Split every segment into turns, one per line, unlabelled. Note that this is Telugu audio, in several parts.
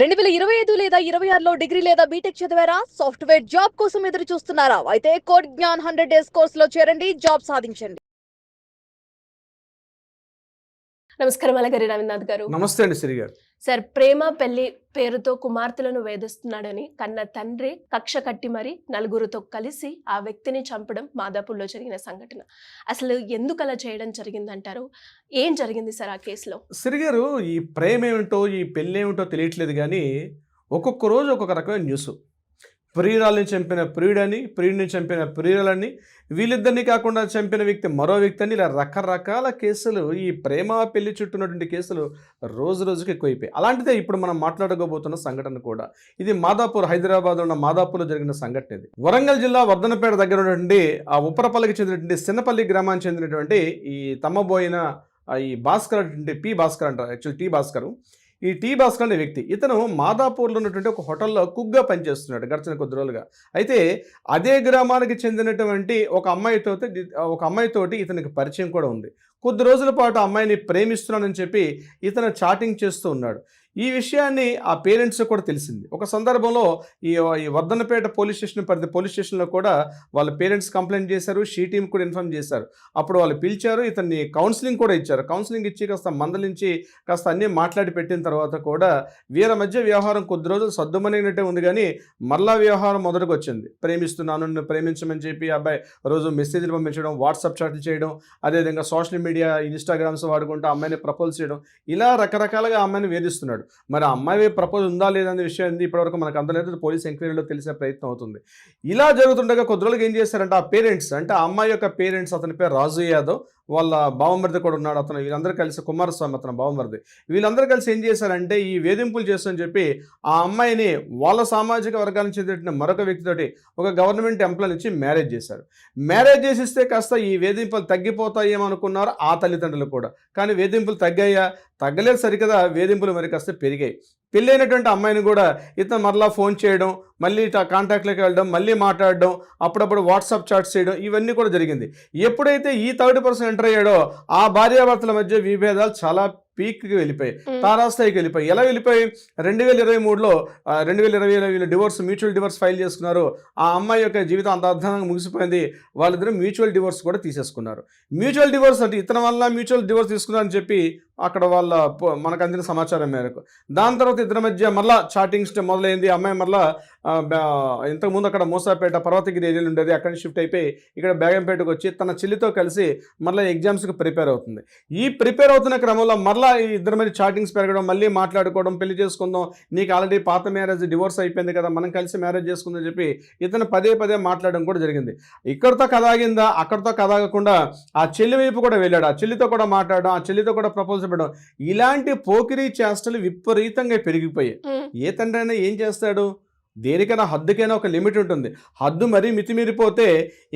2025 లేదా 26లో డిగ్రీ లేదా బీటెక్ చదివారా? సాఫ్ట్‌వేర్ జాబ్ కోసం ఎదురు చూస్తున్నారా? అయితే కోడ్ జ్ఞాన్ 100 డేస్ కోర్సులో చేరండి, జాబ్ సాధించండి.
నమస్కారం అలగరి రవీంద్రనాథ్ గారు.
నమస్తే అండి శ్రీ గారు.
సార్, ప్రేమ పెళ్లి పేరుతో కుమార్తెలను వేధిస్తున్నాడని కన్న తండ్రి కక్ష కట్టి మరి నలుగురితో కలిసి ఆ వ్యక్తిని చంపడం మాదాపూర్లో జరిగిన సంఘటన. అసలు ఎందుకు అలా చేయడం జరిగిందంటారు? ఏం జరిగింది సార్ ఆ కేసులో?
శ్రీ గారు, ఈ ప్రేమ ఏమిటో ఈ పెళ్ళి ఏమిటో తెలియట్లేదు కానీ ఒక్కొక్క రోజు ఒక్కొక్క రకమైన న్యూస్. ప్రియురాలని చంపిన ప్రియుడని, ప్రియుడిని చంపిన ప్రియురాలని, వీళ్ళిద్దరిని కాకుండా చంపిన వ్యక్తి మరో వ్యక్తి అని, ఇలా రకరకాల కేసులు, ఈ ప్రేమ పెళ్లి చుట్టూ ఉన్నటువంటి కేసులు రోజు రోజుకి ఎక్కువైపోయాయి. అలాంటిదే ఇప్పుడు మనం మాట్లాడుకోబోతున్న సంఘటన కూడా. ఇది మాదాపూర్, హైదరాబాద్ ఉన్న మాదాపూర్లో జరిగిన సంఘటన ఇది. వరంగల్ జిల్లా వర్ధనపేట దగ్గర ఉన్నటువంటి ఆ ఉప్పరపల్లికి చెందినటువంటి సిన్నపల్లి గ్రామానికి చెందినటువంటి ఈ తమ్మబోయిన ఈ భాస్కర్ అంటే పి భాస్కర్ అంటారు, యాక్చువల్ టీ భాస్కర్. ఈ టీ భాస్కర్ అనే వ్యక్తి, ఇతను మాదాపూర్లో ఉన్నటువంటి ఒక హోటల్లో కుక్గా పనిచేస్తున్నాడు గడిచిన కొద్ది రోజులుగా. అయితే అదే గ్రామానికి చెందినటువంటి ఒక అమ్మాయితోటి ఇతనికి పరిచయం కూడా ఉంది. కొద్ది రోజుల పాటు అమ్మాయిని ప్రేమిస్తున్నానని చెప్పి ఇతను చాటింగ్ చేస్తూ ఉన్నాడు. ఈ విషయాన్ని ఆ పేరెంట్స్ కూడా తెలిసింది. ఒక సందర్భంలో ఈ వర్ధన్నపేట పోలీస్ స్టేషన్లో కూడా వాళ్ళ పేరెంట్స్ కంప్లైంట్ చేశారు, షీ టీమ్ కూడా ఇన్ఫార్మ్ చేశారు. అప్పుడు వాళ్ళు పిలిచారు, ఇతన్ని కౌన్సిలింగ్ కూడా ఇచ్చారు. కౌన్సిలింగ్ ఇచ్చి కాస్త మందలించి కాస్త అన్నీ మాట్లాడి పెట్టిన తర్వాత కూడా వీళ్ళ మధ్య వ్యవహారం కొద్ది రోజులు సద్దుమణిగినట్టే ఉంది, కానీ మరలా వ్యవహారం మొదటికి వచ్చింది. ప్రేమిస్తున్నాను, నన్ను ప్రేమించమని చెప్పి అబ్బాయి రోజు మెసేజ్లు పంపించడం, వాట్సాప్ చాట్లు చేయడం, అదేవిధంగా సోషల్ మీడియా ఇన్స్టాగ్రామ్స్ వాడుకుంటూ అమ్మాయిని ప్రపోజ్ చేయడం, ఇలా రకరకాలుగా అమ్మాయిని వేధిస్తున్నాడు. మరి అమ్మాయి ప్రపోజ్ ఉందా లేదనే విషయం ఏంది ఇప్పటివరకు మనకు అందలేదు. పోలీస్ ఎంక్వైరీలో తెలిసే ప్రయత్నం అవుతుంది. ఇలా జరుగుతుండగా కొద్ది రోజులకు ఏం చేశారంటే ఆ పేరెంట్స్, అంటే ఆ అమ్మాయి యొక్క పేరెంట్స్, అతని పేరు రాజు యాదవ్, వాళ్ళ బావమరిది కూడా ఉన్నాడు అతను, వీళ్ళందరూ కలిసి కుమారస్వామి అతను బావమరిది, వీళ్ళందరూ కలిసి ఏం చేశారంటే ఈ వేధింపులు చేస్తామని చెప్పి ఆ అమ్మాయిని వాళ్ళ సామాజిక వర్గానికి చెందిన మరొక వ్యక్తితోటి ఒక గవర్నమెంట్ ఎంప్లాయ్ నుంచి మ్యారేజ్ చేశారు. మ్యారేజ్ చేసిస్తే కాస్త ఈ వేధింపులు తగ్గిపోతాయేమో అనుకున్నారు ఆ తల్లిదండ్రులు కూడా. కానీ వేధింపులు తగ్గలేదు సరికదా, వేధింపులు మరి కాస్త పెరిగాయి. పెళ్ళైనటువంటి అమ్మాయిని కూడా ఇతను మరలా ఫోన్ చేయడం, మళ్ళీ కాంటాక్ట్లోకి వెళ్ళడం, మళ్ళీ మాట్లాడడం, అప్పుడప్పుడు వాట్సాప్ చాట్స్ చేయడం, ఇవన్నీ కూడా జరిగింది. ఎప్పుడైతే ఈ థర్డ్ పర్సన్ ఎంటర్ అయ్యాడో ఆ భార్యాభర్తల మధ్య విభేదాలు చాలా పీక్కి వెళ్ళిపోయి, తారాస్థాయికి వెళ్ళిపోయి. ఎలా వెళ్ళిపోయి 2023లో 2020లో వీళ్ళు మ్యూచువల్ డివోర్స్ ఫైల్ చేసుకున్నారు. ఆ అమ్మాయి యొక్క జీవితం అంత అర్థంగా ముగిసిపోయింది. వాళ్ళిద్దరూ మ్యూచువల్ డివోర్స్ కూడా తీసేసుకున్నారు. మ్యూచువల్ డివోర్స్ అంటే ఇతని వల్ల మ్యూచువల్ డివోర్స్ తీసుకున్నారని చెప్పి అక్కడ మనకు అందిన సమాచారం మేరకు దాని తర్వాత ఇద్దరి మధ్య మళ్ళీ చాటింగ్స్ మొదలైంది. అమ్మాయి మళ్ళీ ఇంతకుముందు అక్కడ మూసాపేట పర్వతగిరి ఏరియాలో ఉండేది, అక్కడి నుంచి షిఫ్ట్ అయిపోయి ఇక్కడ బేగంపేటకు వచ్చి తన చెల్లితో కలిసి మళ్ళీ ఎగ్జామ్స్కి ప్రిపేర్ అవుతుంది. ఈ ప్రిపేర్ అవుతున్న క్రమంలో మళ్ళీ ఈ ఇద్దరి మధ్య చాటింగ్స్ పెరగడం, మళ్ళీ మాట్లాడుకోవడం, పెళ్లి చేసుకుందాం, నీకు ఆల్రెడీ పాత మ్యారేజ్ డివోర్స్ అయిపోయింది కదా, మనం కలిసి మ్యారేజ్ చేసుకుందని చెప్పి ఇతను పదే మాట్లాడడం కూడా జరిగింది. ఇక్కడితో కథ ఆగిందా, అక్కడితో కథ ఆగకుండా ఆ చెల్లి వైపు కూడా వెళ్ళాడు, ఆ చెల్లితో కూడా మాట్లాడడం, ఆ చెల్లితో కూడా ప్రపోజల్ పెట్టడం, ఇలాంటి పోకిరీ చేష్టలు విపరీతంగా పెరిగిపోయాయి. ఏ తండ్రి అయినా ఏం చేస్తాడు? దేనికైనా హద్దుకైనా ఒక లిమిట్ ఉంటుంది. హద్దు మరీ మితిమీరిపోతే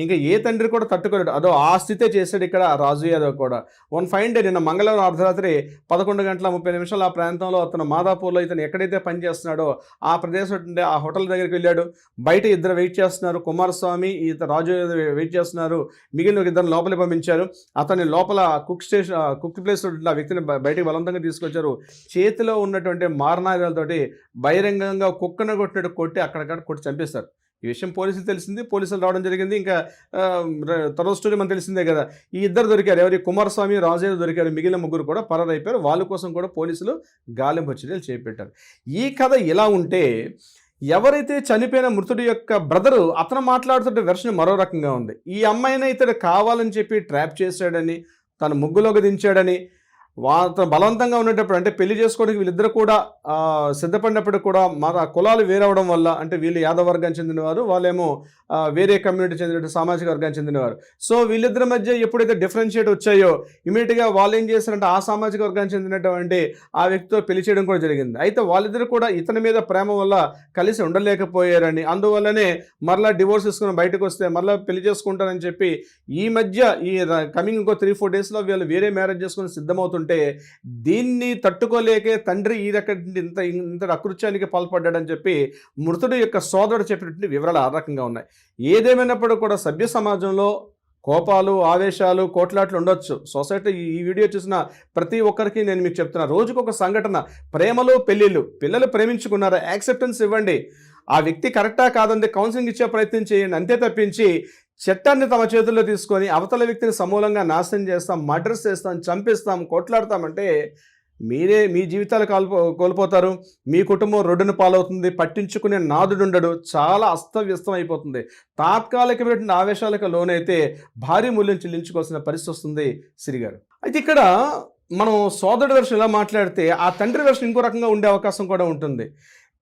ఇంకా ఏ తండ్రి కూడా తట్టుకోలేడు. అదో ఆ స్థితే చేశాడు ఇక్కడ రాజు యాదవ్ కూడా. వన్ ఫైన్ డే నిన్న మంగళవారం అర్ధరాత్రి 11:30 ఆ ప్రాంతంలో అతను మాదాపూర్లో ఇతను ఎక్కడైతే పనిచేస్తున్నాడో ఆ ప్రదేశం ఉండే ఆ హోటల్ దగ్గరికి వెళ్ళాడు. బయట ఇద్దరు వెయిట్ చేస్తున్నారు, కుమారస్వామి రాజు యాదవ్ వెయిట్ చేస్తున్నారు. మిగిలిన ఒక ఇద్దరు లోపలికి పంపించారు. అతన్ని లోపల కుక్ ప్లేస్ ఆ వ్యక్తిని బయటకు బలవంతంగా తీసుకొచ్చారు. చేతిలో ఉన్నటువంటి మారణాయుధాలతోటి బహిరంగంగా కుక్కను కొట్టినట్టు కొట్టి అక్కడిక్కడ కొట్టి చంపేస్తారు. ఈ విషయం పోలీసులు తెలిసింది, పోలీసులు రావడం జరిగింది. ఇంకా తర్వాత స్టోరీ మనకు తెలిసిందే కదా. ఈ ఇద్దరు దొరికారు, ఎవరి కుమారస్వామి, రాజు దొరికారు. మిగిలిన ముగ్గురు కూడా పరారైపోయారు. వాళ్ళ కోసం కూడా పోలీసులు గాలింపు చర్యలు చేపట్టారు. ఈ కథ ఇలా ఉంటే ఎవరైతే చనిపోయిన మృతుడి యొక్క బ్రదరు అతను మాట్లాడుతుంటే వెర్షన్ మరో రకంగా ఉంది. ఈ అమ్మాయిని ఇతడు కావాలని చెప్పి ట్రాప్ చేశాడని, తన ముగ్గులోకి దించాడని, అతను బలవంతంగా ఉండేటప్పుడు, అంటే పెళ్లి చేసుకోవడానికి వీళ్ళిద్దరు కూడా సిద్ధపడినప్పుడు కూడా కులాలు వేరవడం వల్ల, అంటే వీళ్ళు యాదవ వర్గానికి చెందినవారు, వాళ్ళేమో వేరే కమ్యూనిటీ చెందిన సామాజిక వర్గానికి చెందినవారు. సో వీళ్ళిద్దరి మధ్య ఎప్పుడైతే డిఫరెన్షియేట్ వచ్చాయో ఇమీడియట్గా వాళ్ళు ఏం చేస్తారంటే ఆ సామాజిక వర్గానికి చెందినటువంటి ఆ వ్యక్తితో పెళ్లి చేయడం కూడా జరిగింది. అయితే వాళ్ళిద్దరు కూడా ఇతని మీద ప్రేమ వల్ల కలిసి ఉండలేకపోయారని, అందువల్లనే మరలా డివోర్స్ తీసుకుని బయటకు వస్తే మరలా పెళ్లి చేసుకుంటారని చెప్పి ఈ మధ్య ఈ కమింగ్ ఇంకో 3-4 డేస్లో వీళ్ళు వేరే మ్యారేజ్ చేసుకుని సిద్ధమవుతుంటే దీన్ని తట్టుకోలేకే తండ్రి ఈ రకం ఇంత అకృత్యానికి పాల్పడ్డాడని చెప్పి మృతుడి యొక్క సోదరుడు చెప్పినటువంటి వివరాలు ఆ రకంగా ఉన్నాయి. ఏదేమైనప్పుడు కూడా సభ్య సమాజంలో కోపాలు, ఆవేశాలు, కోట్లాట్లు ఉండొచ్చు. సొసైటీ ఈ వీడియో చూసిన ప్రతి ఒక్కరికి నేను మీకు చెప్తున్నా, రోజుకొక సంఘటన. ప్రేమలు, పెళ్ళిళ్ళు. పిల్లలు ప్రేమించుకున్నారు, యాక్సెప్టెన్స్ ఇవ్వండి. ఆ వ్యక్తి కరెక్టా కాదండి కౌన్సిలింగ్ ఇచ్చే ప్రయత్నం చేయండి. అంతే తప్పించి చట్టాన్ని తమ చేతుల్లో తీసుకొని అవతల వ్యక్తిని సమూలంగా నాశనం చేస్తాం, మర్డర్స్ చేస్తాం, చంపేస్తాం, కొట్లాడతామంటే మీ జీవితాలు కోల్పోతారు. మీ కుటుంబం రోడ్డున పాలవుతుంది. పట్టించుకునే నాదుడుండడు. చాలా అస్తవ్యస్తం అయిపోతుంది. తాత్కాలికమైన ఆవేశాలకు లోనైతే భారీ మూల్యం చెల్లించుకోవాల్సిన పరిస్థితి వస్తుంది సిరిగారు. అయితే ఇక్కడ మనం సోదరుడి వెర్షన్ ఇలా మాట్లాడితే ఆ తండ్రి వెర్షన్ ఇంకో రకంగా ఉండే అవకాశం కూడా ఉంటుంది.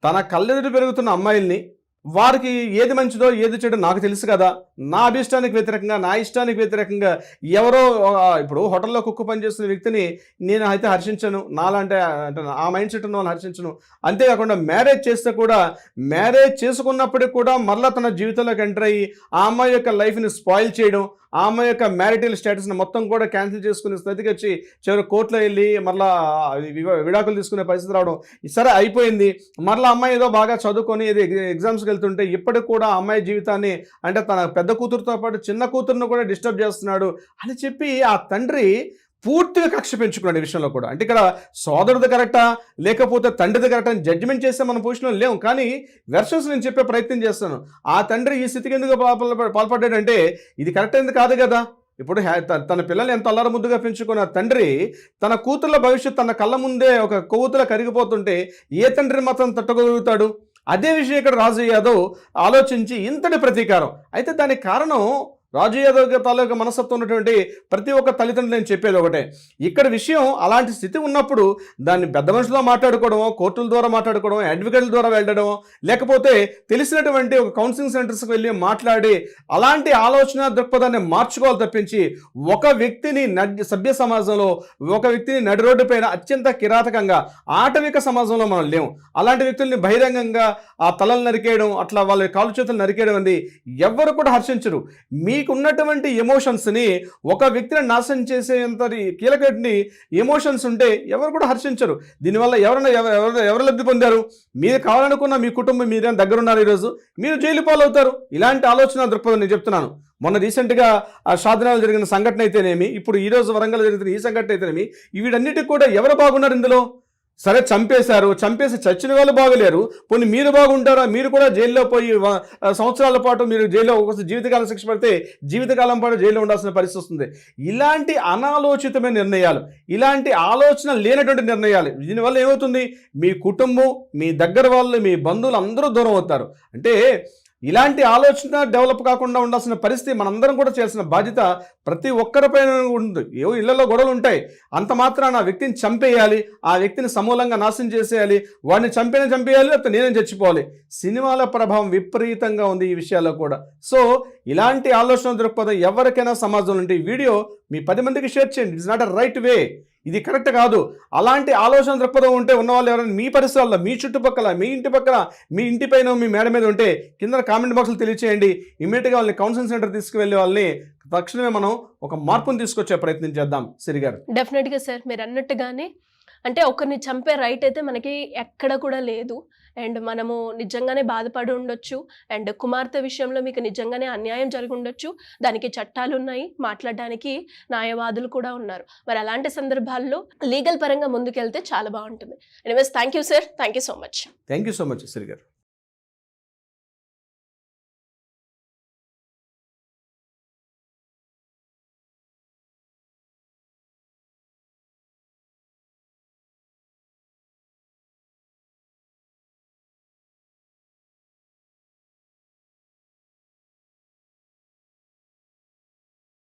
తన కళ్ళెదురు పెరుగుతున్న అమ్మాయిల్ని, వారికి ఏది మంచిదో ఏది చెడో నాకు తెలుసు కదా, నా అభిష్టానికి వ్యతిరేకంగా, నా ఇష్టానికి వ్యతిరేకంగా ఎవరో ఇప్పుడు హోటల్లో కుక్క పనిచేస్తున్న వ్యక్తిని నేను అయితే హర్షించను, నాలంటే అంటే ఆ మైండ్ సెట్ ఉన్న వాళ్ళని హర్షించను. అంతేకాకుండా మ్యారేజ్ చేస్తే కూడా, మ్యారేజ్ చేసుకున్నప్పటికి కూడా మరలా తన జీవితంలోకి ఎంటర్ అయ్యి ఆ అమ్మాయి యొక్క లైఫ్ని స్పాయిల్ చేయడం, ఆ అమ్మాయి యొక్క మ్యారిటల్ స్టేటస్ని మొత్తం కూడా క్యాన్సిల్ చేసుకునే స్థితికి వచ్చి చివరి కోర్టులో వెళ్ళి మరలా విడాకులు తీసుకునే పరిస్థితి రావడం. సరే అయిపోయింది, మరలా అమ్మాయి ఏదో బాగా చదువుకొని ఏదో ఎగ్జామ్స్కి వెళ్తుంటే ఇప్పటికి కూడా ఆ అమ్మాయి జీవితాన్ని, అంటే తన పెద్ద కూతురుతో పాటు చిన్న కూతురును కూడా డిస్టర్బ్ చేస్తున్నాడు అని చెప్పి ఆ తండ్రి పూర్తిగా కక్ష పెంచుకున్నాడు ఈ విషయంలో కూడా. అంటే ఇక్కడ సోదరుడు కరెక్టా లేకపోతే తండ్రిది కరెక్టా అని జడ్జిమెంట్ చేస్తే మన పొజిషన్లో లేవు. కానీ వెర్షన్స్ నేను చెప్పే ప్రయత్నం చేస్తాను. ఆ తండ్రి ఈ స్థితికి ఎందుకు పాల్పడ్డాడంటే ఇది కరెక్ట్ అయింది కాదు కదా. ఇప్పుడు తన పిల్లల్ని ఎంత అల్లరి ముద్దుగా పెంచుకున్న తండ్రి తన కూతుర్ల భవిష్యత్తు తన కళ్ళ ముందే ఒక కొవ్వుతులా కరిగిపోతుంటే ఏ తండ్రిని మాత్రం తట్టుకోగలుగుతాడు? అదే విషయం ఇక్కడ రాజు యాదవ్ ఆలోచించి ఇంతటి ప్రతీకారం. అయితే దానికి కారణం రాజు యాదవ్ తాలూకా మనస్తత్వం ఉన్నటువంటి ప్రతి ఒక్క తల్లిదండ్రులు నేను చెప్పేది ఒకటే, ఇక్కడ విషయం అలాంటి స్థితి ఉన్నప్పుడు దాన్ని పెద్ద మనుషులతో మాట్లాడుకోవడమో, కోర్టుల ద్వారా మాట్లాడుకోవడం, అడ్వకేట్ల ద్వారా వెళ్ళడం, లేకపోతే తెలిసినటువంటి ఒక కౌన్సిలింగ్ సెంటర్స్కి వెళ్ళి మాట్లాడి అలాంటి ఆలోచన దృక్పథాన్ని మార్చుకోవాలి తప్పించి ఒక వ్యక్తిని సభ్య సమాజంలో ఒక వ్యక్తిని నడి రోడ్డు పైన అత్యంత కిరాతకంగా ఆటవిక సమాజంలో మనం లేము. అలాంటి వ్యక్తుల్ని బహిరంగంగా ఆ తలలు నరికేయడం, అట్లా వాళ్ళ కాలు చేతులు నరికేయడం అనేది ఎవరు కూడా హర్షించరు. మీకున్నటువంటి ఎమోషన్స్ని ఒక వ్యక్తిని నాశనం చేసేంత కీలకటి ఎమోషన్స్ ఉంటే ఎవరు కూడా హర్షించరు. దీనివల్ల ఎవరు లబ్ధి పొందారు? మీరు కావాలనుకున్న మీ కుటుంబం మీరేం దగ్గరున్నారు, ఈరోజు మీరు జైలు పాలవుతారు. ఇలాంటి ఆలోచన దృక్పథం నేను చెప్తున్నాను. మొన్న రీసెంట్గా ఆ షాద్నగర్లో జరిగిన సంఘటన అయితేనేమి, ఇప్పుడు ఈరోజు వరంగల్ జరుగుతున్న ఈ సంఘటన అయితేనేమి, వీటన్నిటికి కూడా ఎవరు బాగున్నారు ఇందులో? సరే చంపేసి చచ్చిన వాళ్ళు బాగలేరు, పోనీ మీరు బాగుంటారా? మీరు కూడా జైల్లో పోయి సంవత్సరాల పాటు మీరు జైల్లో ఒక జీవితకాలం శిక్ష పడితే జీవితకాలం పాటు జైల్లో ఉండాల్సిన పరిస్థితి వస్తుంది. ఇలాంటి అనాలోచితమైన నిర్ణయాలు, ఇలాంటి ఆలోచన లేనటువంటి నిర్ణయాలు, దీనివల్ల ఏమవుతుంది? మీ కుటుంబం, మీ దగ్గర వాళ్ళు, మీ బంధువులు అందరూ దూరం అవుతారు. అంటే ఇలాంటి ఆలోచన డెవలప్ కాకుండా ఉండాల్సిన పరిస్థితి మనందరం కూడా చేయాల్సిన బాధ్యత ప్రతి ఒక్కరిపైన ఉంది. ఏవో ఇళ్లలో గొడవలు ఉంటాయి, అంత మాత్రాన ఆ వ్యక్తిని చంపేయాలి, ఆ వ్యక్తిని సమూలంగా నాశనం చేసేయాలి, వాడిని చంపేయాలి, లేకపోతే నేనే చచ్చిపోవాలి. సినిమాల ప్రభావం విపరీతంగా ఉంది ఈ విషయాల్లో కూడా. సో ఇలాంటి ఆలోచన దృక్పథం ఎవరికైనా సమాజంలో ఉంటే ఈ వీడియో మీ 10 మందికి షేర్ చేయండి. It's not a right way, ఇది కరెక్ట్ కాదు. అలాంటి ఆలోచన దృక్పథం ఉంటే ఉన్నవాళ్ళు ఎవరైనా మీ పరిసరాల్లో, మీ చుట్టుపక్కల, మీ ఇంటి పక్కన, మీ ఇంటి పైన, మీ మేడ మీద ఉంటే కింద కామెంట్ బాక్స్లో తెలియచేయండి. ఇమీడియట్గా వాళ్ళని కౌన్సిలింగ్ సెంటర్ తీసుకువెళ్ళే వాళ్ళని తక్షణమే మనం ఒక మార్పును తీసుకొచ్చే ప్రయత్నం చేద్దాం. సిరిగారు,
డెఫినెట్గా సార్, మీరు అన్నట్టుగానే అంటే ఒకరిని చంపే రైట్ అయితే మనకి ఎక్కడ కూడా లేదు. అండ్ మనము నిజంగానే బాధపడి ఉండొచ్చు. అండ్ కుమార్తె విషయంలో మీకు నిజంగానే అన్యాయం జరిగి ఉండొచ్చు. దానికి చట్టాలు ఉన్నాయి, మాట్లాడడానికి న్యాయవాదులు కూడా ఉన్నారు. మరి అలాంటి సందర్భాల్లో లీగల్ పరంగా ముందుకెళ్తే చాలా బాగుంటుంది. Anyways, thank you sir, thank you so much.
Thank you so much సిరిగారు.